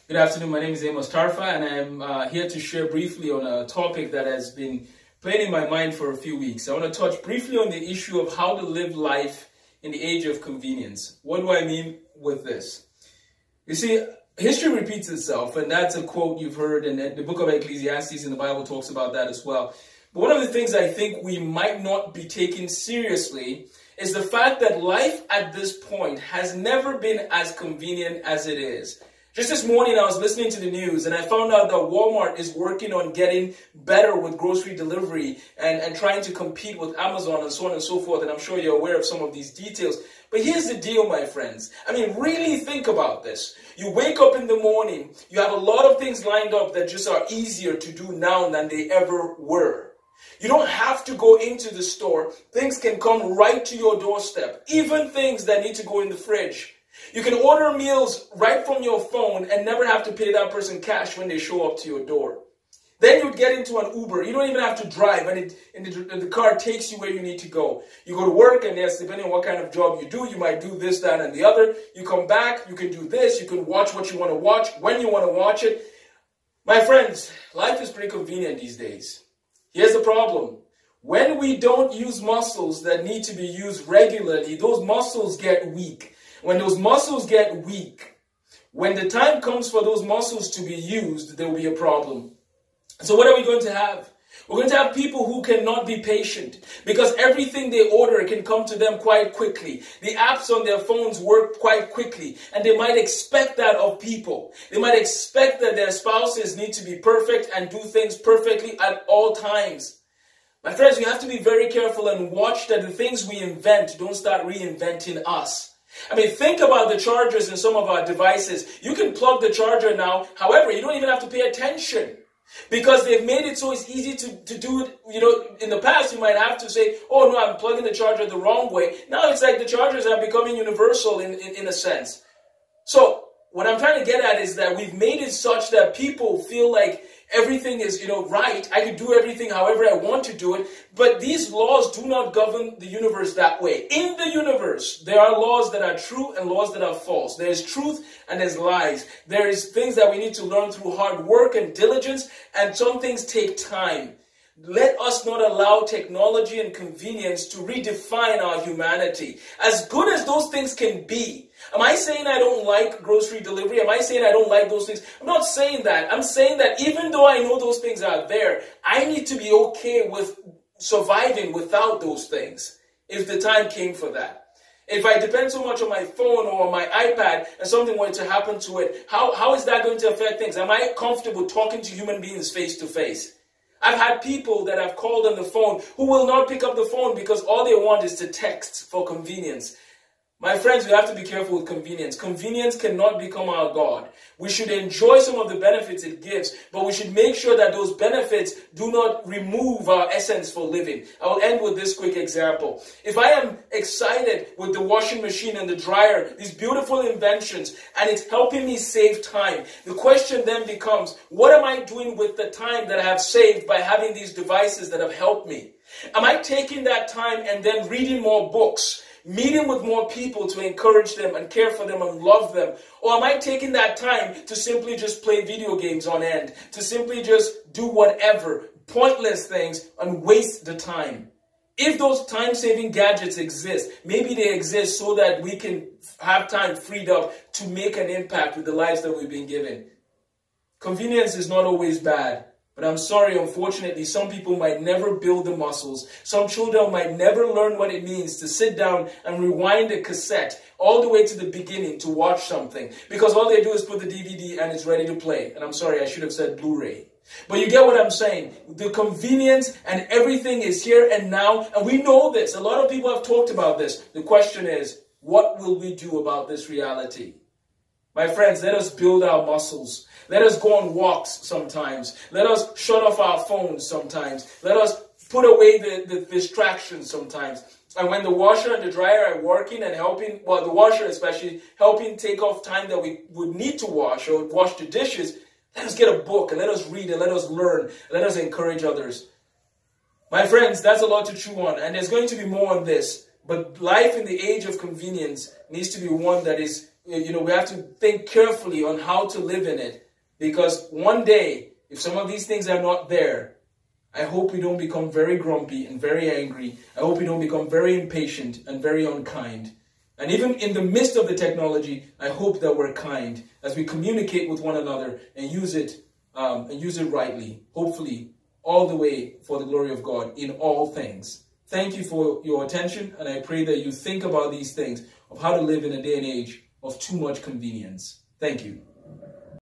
Good afternoon, my name is Amos Tarfa, and I'm here to share briefly on a topic that has been playing in my mind for a few weeks. I want to touch briefly on the issue of how to live life in the age of convenience. What do I mean with this? You see, history repeats itself, and that's a quote you've heard, and the book of Ecclesiastes in the Bible talks about that as well. But one of the things I think we might not be taking seriously is the fact that life at this point has never been as convenient as it is. Just this morning, I was listening to the news and I found out that Walmart is working on getting better with grocery delivery and trying to compete with Amazon and so on and so forth. And I'm sure you're aware of some of these details. But here's the deal, my friends. I mean, really think about this. You wake up in the morning, you have a lot of things lined up that just are easier to do now than they ever were. You don't have to go into the store. Things can come right to your doorstep, even things that need to go in the fridge. You can order meals right from your phone and never have to pay that person cash when they show up to your door. Then you get into an Uber. You don't even have to drive, and the car takes you where you need to go. You go to work, and yes, depending on what kind of job you do, you might do this, that, and the other. You come back, you can do this, you can watch what you want to watch, when you want to watch it. My friends, life is pretty convenient these days. Here's the problem. When we don't use muscles that need to be used regularly, those muscles get weak. When those muscles get weak, when the time comes for those muscles to be used, there will be a problem. So what are we going to have? We're going to have people who cannot be patient because everything they order can come to them quite quickly. The apps on their phones work quite quickly, and they might expect that of people. They might expect that their spouses need to be perfect and do things perfectly at all times. My friends, we have to be very careful and watch that the things we invent don't start reinventing us. I mean, think about the chargers in some of our devices. You can plug the charger now. However, you don't even have to pay attention because they've made it so it's easy to do it. You know, in the past, you might have to say, oh, no, I'm plugging the charger the wrong way. Now it's like the chargers are becoming universal in a sense. So what I'm trying to get at is that we've made it such that people feel like everything is, right. I can do everything however I want to do it. But these laws do not govern the universe that way. In the universe, there are laws that are true and laws that are false. There is truth and there's lies. There is things that we need to learn through hard work and diligence, and some things take time. Let us not allow technology and convenience to redefine our humanity. As good as those things can be. Am I saying I don't like grocery delivery? Am I saying I don't like those things? I'm not saying that. I'm saying that even though I know those things are there, I need to be okay with surviving without those things if the time came for that. If I depend so much on my phone or on my iPad and something were to happen to it, how is that going to affect things? Am I comfortable talking to human beings face to face? I've had people that I've called on the phone who will not pick up the phone because all they want is to text for convenience. My friends, we have to be careful with convenience. Convenience cannot become our God. We should enjoy some of the benefits it gives, but we should make sure that those benefits do not remove our essence for living. I will end with this quick example. If I am excited with the washing machine and the dryer, these beautiful inventions, and it's helping me save time, the question then becomes, what am I doing with the time that I have saved by having these devices that have helped me? Am I taking that time and then reading more books? Meeting with more people to encourage them and care for them and love them? Or am I taking that time to simply just play video games on end, to simply just do whatever, pointless things, and waste the time? If those time-saving gadgets exist, maybe they exist so that we can have time freed up to make an impact with the lives that we've been given. Convenience is not always bad. But I'm sorry, unfortunately, some people might never build the muscles. Some children might never learn what it means to sit down and rewind a cassette all the way to the beginning to watch something. Because all they do is put the DVD and it's ready to play. And I'm sorry, I should have said Blu-ray. But you get what I'm saying. The convenience and everything is here and now. And we know this. A lot of people have talked about this. The question is, what will we do about this reality? My friends, let us build our muscles. Let us go on walks sometimes. Let us shut off our phones sometimes. Let us put away the distractions sometimes. And when the washer and the dryer are working and helping, well, the washer especially, helping take off time that we would need to wash or wash the dishes, let us get a book and let us read and let us learn. Let us encourage others. My friends, that's a lot to chew on. And there's going to be more on this. But life in the age of convenience needs to be one that is we have to think carefully on how to live in it, because one day, if some of these things are not there, I hope we don't become very grumpy and very angry. I hope we don't become very impatient and very unkind. And even in the midst of the technology, I hope that we're kind as we communicate with one another and use it rightly, hopefully all the way for the glory of God in all things. Thank you for your attention, and I pray that you think about these things of how to live in a day and age of too much convenience. Thank you.